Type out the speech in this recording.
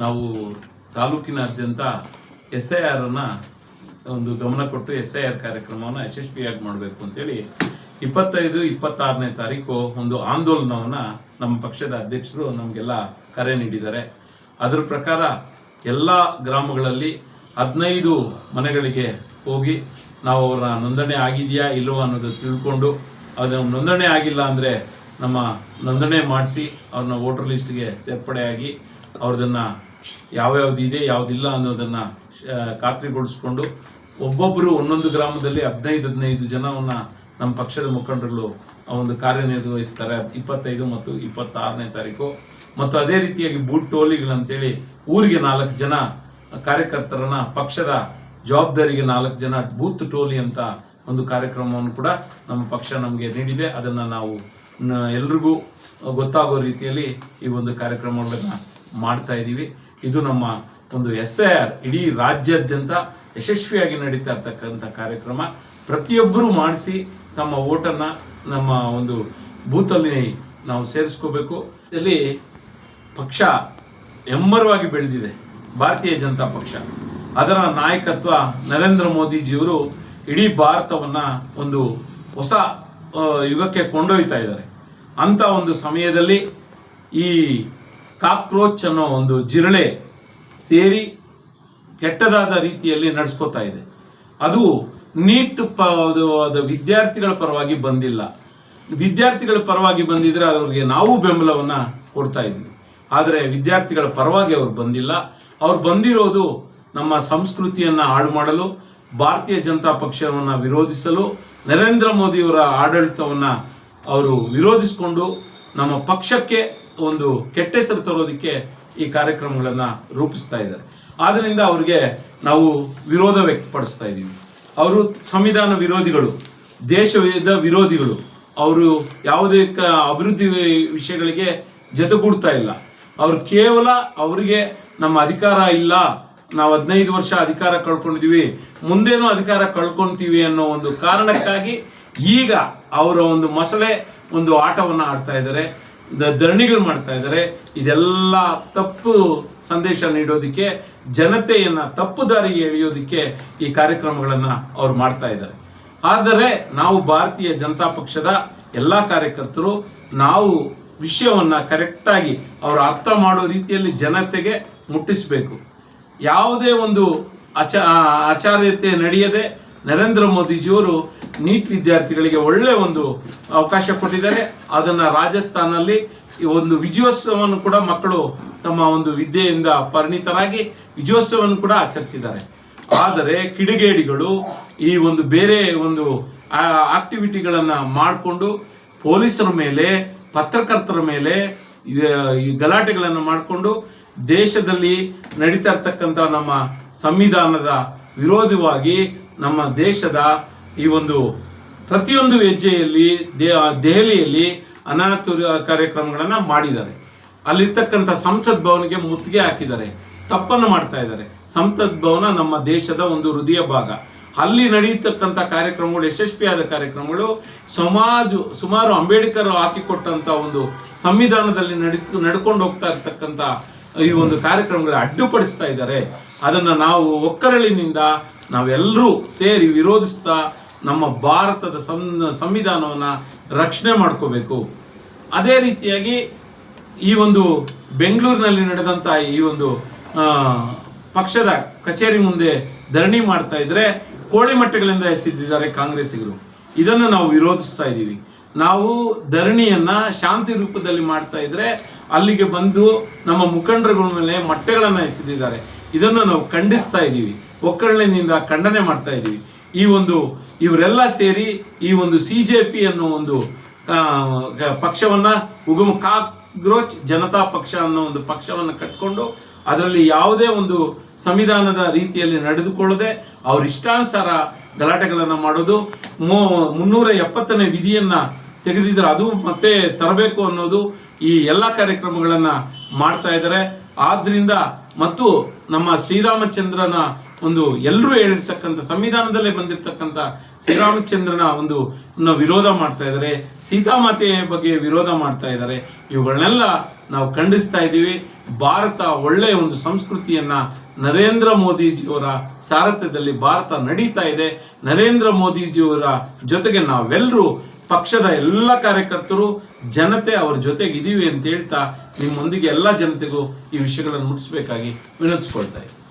ನಾವು ತಾಲೂಕಿನಾದ್ಯಂತ SIR ಒಂದು ಗಮನ ಕೊಟ್ಟು SIR ಕಾರ್ಯಕ್ರಮವನ್ನು ಯಶಸ್ವಿಯಾಗಿ ಮಾಡಬೇಕು ಅಂತೇಳಿ 25-26ನೇ ತಾರೀಕು ಒಂದು ಆಂದೋಲನವನ್ನು ನಮ್ಮ ಪಕ್ಷದ ಅಧ್ಯಕ್ಷರು ನಮಗೆಲ್ಲ ಕರೆ ನೀಡಿದ್ದಾರೆ. ಅದರ ಪ್ರಕಾರ ಎಲ್ಲ ಗ್ರಾಮಗಳಲ್ಲಿ 15 ಮನೆಗಳಿಗೆ ಹೋಗಿ ನಾವು ಅವರ ನೋಂದಣಿ ಆಗಿದೆಯಾ ಇಲ್ಲವೋ ಅನ್ನೋದು ತಿಳ್ಕೊಂಡು, ಅದು ನೋಂದಣಿ ಆಗಿಲ್ಲ ಅಂದರೆ ನಮ್ಮ ನೋಂದಣಿ ಮಾಡಿಸಿ ಅವ್ರನ್ನ ವೋಟರ್ ಲಿಸ್ಟ್ಗೆ ಸೇರ್ಪಡೆಯಾಗಿ ಅವ್ರದನ್ನು ಯಾವ್ಯಾವ್ದಿದೆ ಯಾವುದಿಲ್ಲ ಅನ್ನೋದನ್ನು ಖಾತ್ರಿಗೊಳಿಸ್ಕೊಂಡು ಒಬ್ಬೊಬ್ಬರು ಒಂದೊಂದು ಗ್ರಾಮದಲ್ಲಿ 15 ಜನವನ್ನು ನಮ್ಮ ಪಕ್ಷದ ಮುಖಂಡರುಗಳು ಒಂದು ಕಾರ್ಯನಿರ್ವಹಿಸ್ತಾರೆ 25 ಮತ್ತು 26ನೇ ತಾರೀಕು. ಮತ್ತು ಅದೇ ರೀತಿಯಾಗಿ ಬೂತ್ ಟೋಲಿಗಳಂತೇಳಿ ಊರಿಗೆ 4 ಜನ ಕಾರ್ಯಕರ್ತರನ್ನ ಪಕ್ಷದ ಜವಾಬ್ದಾರಿಗೆ 4 ಜನ ಬೂತ್ ಟೋಲಿ ಅಂತ ಒಂದು ಕಾರ್ಯಕ್ರಮವನ್ನು ಕೂಡ ನಮ್ಮ ಪಕ್ಷ ನಮಗೆ ನೀಡಿದೆ. ಅದನ್ನು ನಾವು ಎಲ್ರಿಗೂ ಗೊತ್ತಾಗೋ ರೀತಿಯಲ್ಲಿ ಈ ಒಂದು ಕಾರ್ಯಕ್ರಮಗಳನ್ನು ಮಾಡ್ತಾ ಇದ್ದೀವಿ. ಇದು ನಮ್ಮ ಒಂದು SIR ಇಡೀ ರಾಜ್ಯಾದ್ಯಂತ ಯಶಸ್ವಿಯಾಗಿ ನಡೀತಾ ಇರ್ತಕ್ಕಂಥ ಕಾರ್ಯಕ್ರಮ. ಪ್ರತಿಯೊಬ್ಬರೂ ಮಾಡಿಸಿ ತಮ್ಮ ಓಟನ್ನು ನಮ್ಮ ಒಂದು ಬೂತಲ್ಲಿ ನಾವು ಸೇರಿಸ್ಕೋಬೇಕು. ಇಲ್ಲಿ ಪಕ್ಷ ಹೆಮ್ಮರವಾಗಿ ಬೆಳೆದಿದೆ, ಭಾರತೀಯ ಜನತಾ ಪಕ್ಷ. ಅದರ ನಾಯಕತ್ವ ನರೇಂದ್ರ ಮೋದಿಜಿಯವರು ಇಡೀ ಭಾರತವನ್ನು ಒಂದು ಹೊಸ ಯುಗಕ್ಕೆ ಕೊಂಡೊಯ್ತಾ ಇದ್ದಾರೆ. ಅಂಥ ಒಂದು ಸಮಯದಲ್ಲಿ ಈ ಕಾಕ್ರೋಚ್ ಅನ್ನೋ ಒಂದು ಜಿರಳೆ ಸೇರಿ ಕೆಟ್ಟದಾದ ರೀತಿಯಲ್ಲಿ ನಡೆಸ್ಕೋತಾ ಇದೆ. ಅದು ನೀಟ್ ವಿದ್ಯಾರ್ಥಿಗಳ ಪರವಾಗಿ ಬಂದಿಲ್ಲ. ವಿದ್ಯಾರ್ಥಿಗಳ ಪರವಾಗಿ ಬಂದಿದ್ರೆ ಅವ್ರಿಗೆ ನಾವು ಬೆಂಬಲವನ್ನು ಕೊಡ್ತಾ ಇದ್ವಿ. ಆದರೆ ವಿದ್ಯಾರ್ಥಿಗಳ ಪರವಾಗಿ ಅವ್ರು ಬಂದಿಲ್ಲ. ಅವ್ರು ಬಂದಿರೋದು ನಮ್ಮ ಸಂಸ್ಕೃತಿಯನ್ನು ಹಾಳು ಮಾಡಲು, ಭಾರತೀಯ ಜನತಾ ಪಕ್ಷವನ್ನು ವಿರೋಧಿಸಲು, ನರೇಂದ್ರ ಮೋದಿಯವರ ಆಡಳಿತವನ್ನು ಅವರು ವಿರೋಧಿಸಿಕೊಂಡು ನಮ್ಮ ಪಕ್ಷಕ್ಕೆ ಒಂದು ಕೆಟ್ಟ ಹೆಸರು ತರೋದಕ್ಕೆ ಈ ಕಾರ್ಯಕ್ರಮಗಳನ್ನು ರೂಪಿಸ್ತಾ ಇದ್ದಾರೆ. ಆದ್ದರಿಂದ ಅವ್ರಿಗೆ ನಾವು ವಿರೋಧ ವ್ಯಕ್ತಪಡಿಸ್ತಾ ಇದ್ದೀವಿ. ಅವರು ಸಂವಿಧಾನ ವಿರೋಧಿಗಳು, ದೇಶದ ವಿರೋಧಿಗಳು. ಅವರು ಯಾವುದೇ ಅಭಿವೃದ್ಧಿ ವಿಷಯಗಳಿಗೆ ಜೊತೆಗೂಡ್ತಾ ಇಲ್ಲ. ಅವರು ಕೇವಲ ಅವರಿಗೆ ನಮ್ಮ ಅಧಿಕಾರ ಇಲ್ಲ, ನಾವು 15 ವರ್ಷ ಅಧಿಕಾರ ಕಳ್ಕೊಂಡಿದ್ದೀವಿ, ಮುಂದೇನೂ ಅಧಿಕಾರ ಕಳ್ಕೊಳ್ತೀವಿ ಅನ್ನೋ ಒಂದು ಕಾರಣಕ್ಕಾಗಿ ಈಗ ಅವರ ಒಂದು ಮಸಳೆ ಒಂದು ಆಟವನ್ನು ಆಡ್ತಾ ಇದ್ದಾರೆ, ಧರಣಿಗಳು ಮಾಡ್ತಾ ಇದ್ದಾರೆ. ಇದೆಲ್ಲ ತಪ್ಪು ಸಂದೇಶ ನೀಡೋದಕ್ಕೆ, ಜನತೆಯನ್ನು ತಪ್ಪು ದಾರಿಗೆ ಎಳೆಯೋದಕ್ಕೆ ಈ ಕಾರ್ಯಕ್ರಮಗಳನ್ನು ಅವ್ರು ಮಾಡ್ತಾ ಇದ್ದಾರೆ. ಆದರೆ ನಾವು ಭಾರತೀಯ ಜನತಾ ಪಕ್ಷದ ಎಲ್ಲ ಕಾರ್ಯಕರ್ತರು ನಾವು ವಿಷಯವನ್ನು ಕರೆಕ್ಟಾಗಿ ಅವರು ಅರ್ಥ ಮಾಡೋ ರೀತಿಯಲ್ಲಿ ಜನತೆಗೆ ಮುಟ್ಟಿಸಬೇಕು. ಯಾವುದೇ ಒಂದು ಆಚಾರ್ಯತೆ ನಡೆಯದೆ ನರೇಂದ್ರ ಮೋದಿಜಿಯವರು ನೀಟ್ ವಿದ್ಯಾರ್ಥಿಗಳಿಗೆ ಒಳ್ಳೆ ಒಂದು ಅವಕಾಶ ಕೊಟ್ಟಿದ್ದಾರೆ. ಅದನ್ನು ರಾಜಸ್ಥಾನಲ್ಲಿ ಒಂದು ವಿಜಯೋತ್ಸವವನ್ನು ಕೂಡ ಮಕ್ಕಳು ತಮ್ಮ ಒಂದು ವಿದ್ಯೆಯಿಂದ ಪರಿಣಿತರಾಗಿ ವಿಜಯೋತ್ಸವವನ್ನು ಕೂಡ ಆಚರಿಸಿದ್ದಾರೆ. ಆದರೆ ಕಿಡಿಗೇಡಿಗಳು ಈ ಒಂದು ಬೇರೆ ಒಂದು ಆಕ್ಟಿವಿಟಿಗಳನ್ನು ಮಾಡಿಕೊಂಡು ಪೊಲೀಸರ ಮೇಲೆ, ಪತ್ರಕರ್ತರ ಮೇಲೆ ಈ ಗಲಾಟೆಗಳನ್ನು ಮಾಡಿಕೊಂಡು ದೇಶದಲ್ಲಿ ನಡೀತಾ ಇರ್ತಕ್ಕಂಥ ನಮ್ಮ ಸಂವಿಧಾನದ ವಿರೋಧವಾಗಿ ನಮ್ಮ ದೇಶದ ಈ ಒಂದು ಪ್ರತಿಯೊಂದು ಹೆಜ್ಜೆಯಲ್ಲಿ ದೆಹಲಿಯಲ್ಲಿ ಅನಾಹುತ ಕಾರ್ಯಕ್ರಮಗಳನ್ನು ಮಾಡಿದ್ದಾರೆ. ಅಲ್ಲಿರ್ತಕ್ಕಂಥ ಸಂಸತ್ ಭವನಿಗೆ ಮುತ್ತಿಗೆ ಹಾಕಿದ್ದಾರೆ, ತಪ್ಪನ್ನು ಮಾಡ್ತಾ ಇದ್ದಾರೆ. ಸಂಸತ್ ಭವನ ನಮ್ಮ ದೇಶದ ಒಂದು ಹೃದಯ ಭಾಗ. ಅಲ್ಲಿ ನಡೆಯತಕ್ಕಂಥ ಕಾರ್ಯಕ್ರಮಗಳು, ಯಶಸ್ವಿಯಾದ ಕಾರ್ಯಕ್ರಮಗಳು ಸುಮಾರು ಅಂಬೇಡ್ಕರ್ ಹಾಕಿಕೊಟ್ಟಂಥ ಒಂದು ಸಂವಿಧಾನದಲ್ಲಿ ನಡ್ಕೊಂಡು ಹೋಗ್ತಾ ಇರ್ತಕ್ಕಂಥ ಈ ಒಂದು ಕಾರ್ಯಕ್ರಮಗಳು ಅಡ್ಡುಪಡಿಸ್ತಾ ಇದ್ದಾರೆ. ಅದನ್ನು ನಾವು ಒಕ್ಕರಳಿನಿಂದ ನಾವೆಲ್ಲರೂ ಸೇರಿ ವಿರೋಧಿಸ್ತಾ ನಮ್ಮ ಭಾರತದ ಸಂವಿಧಾನವನ್ನು ರಕ್ಷಣೆ ಮಾಡ್ಕೋಬೇಕು. ಅದೇ ರೀತಿಯಾಗಿ ಈ ಒಂದು ಬೆಂಗಳೂರಿನಲ್ಲಿ ನಡೆದಂಥ ಈ ಒಂದು ಪಕ್ಷದ ಕಚೇರಿ ಮುಂದೆ ಧರಣಿ ಮಾಡ್ತಾ ಇದ್ರೆ ಕೋಳಿ ಮಟ್ಟಗಳಿಂದ ಎಸೆದಿದ್ದಾರೆ ಕಾಂಗ್ರೆಸ್ಸಿಗರು. ಇದನ್ನು ನಾವು ವಿರೋಧಿಸ್ತಾ ಇದ್ದೀವಿ. ನಾವು ಧರಣಿಯನ್ನ ಶಾಂತಿ ರೂಪದಲ್ಲಿ ಮಾಡ್ತಾ ಇದ್ರೆ ಅಲ್ಲಿಗೆ ಬಂದು ನಮ್ಮ ಮುಖಂಡರುಗಳ ಮೇಲೆ ಮೊಟ್ಟೆಗಳನ್ನು ಎಸೆದಿದ್ದಾರೆ. ಇದನ್ನು ನಾವು ಖಂಡಿಸ್ತಾ ಇದ್ದೀವಿ, ಒಕ್ಕಲಿನಿಂದ ಖಂಡನೆ ಮಾಡ್ತಾ ಇದ್ದೀವಿ. ಇವರೆಲ್ಲ ಸೇರಿ ಈ ಒಂದು CJP ಅನ್ನೋ ಒಂದು ಪಕ್ಷವನ್ನ ಕಾಕ್ರೋಚ್ ಜನತಾ ಪಕ್ಷ ಅನ್ನೋ ಒಂದು ಪಕ್ಷವನ್ನು ಕಟ್ಕೊಂಡು ಅದರಲ್ಲಿ ಯಾವುದೇ ಒಂದು ಸಂವಿಧಾನದ ರೀತಿಯಲ್ಲಿ ನಡೆದುಕೊಳ್ಳದೆ ಅವ್ರ ಇಷ್ಟಾನುಸಾರ ಗಲಾಟೆಗಳನ್ನು ಮಾಡೋದು, 370ನೇ ವಿಧಿಯನ್ನ ತೆಗೆದಿದ್ದಾರೆ, ಅದು ಮತ್ತೆ ತರಬೇಕು ಅನ್ನೋದು ಈ ಎಲ್ಲ ಕಾರ್ಯಕ್ರಮಗಳನ್ನು ಮಾಡ್ತಾ ಇದ್ದಾರೆ. ಆದ್ರಿಂದ ಮತ್ತು ನಮ್ಮ ಶ್ರೀರಾಮಚಂದ್ರನ ಒಂದು ಎಲ್ಲರೂ ಹೇಳಿರ್ತಕ್ಕಂಥ ಸಂವಿಧಾನದಲ್ಲೇ ಬಂದಿರತಕ್ಕಂಥ ಶ್ರೀರಾಮಚಂದ್ರನ ಒಂದು ವಿರೋಧ ಮಾಡ್ತಾ ಇದ್ದಾರೆ, ಸೀತಾಮಾತೆಯ ಬಗ್ಗೆ ವಿರೋಧ ಮಾಡ್ತಾ ಇದ್ದಾರೆ. ಇವುಗಳನ್ನೆಲ್ಲ ನಾವು ಖಂಡಿಸ್ತಾ ಇದ್ದೀವಿ. ಭಾರತ ಒಳ್ಳೆಯ ಒಂದು ಸಂಸ್ಕೃತಿಯನ್ನ ನರೇಂದ್ರ ಮೋದಿಜಿಯವರ ಸಾರಥ್ಯದಲ್ಲಿ ಭಾರತ ನಡೀತಾ ಇದೆ. ನರೇಂದ್ರ ಮೋದಿಜಿಯವರ ಜೊತೆಗೆ ನಾವೆಲ್ಲರೂ ಪಕ್ಷದ ಎಲ್ಲ ಕಾರ್ಯಕರ್ತರು ಜನತೆ ಅವರ ಜೊತೆಗೆ ಇದೀವಿ ಅಂತ ಹೇಳ್ತಾ ನಿಮ್ಮೊಂದಿಗೆ ಎಲ್ಲ ಜನತೆಗೂ ಈ ವಿಷಯಗಳನ್ನು ಮುಟ್ಟಿಸ್ಬೇಕಾಗಿ ವಿನಂತಿಸ್ಕೊಳ್ತಾ ಇದ್ದೀನಿ.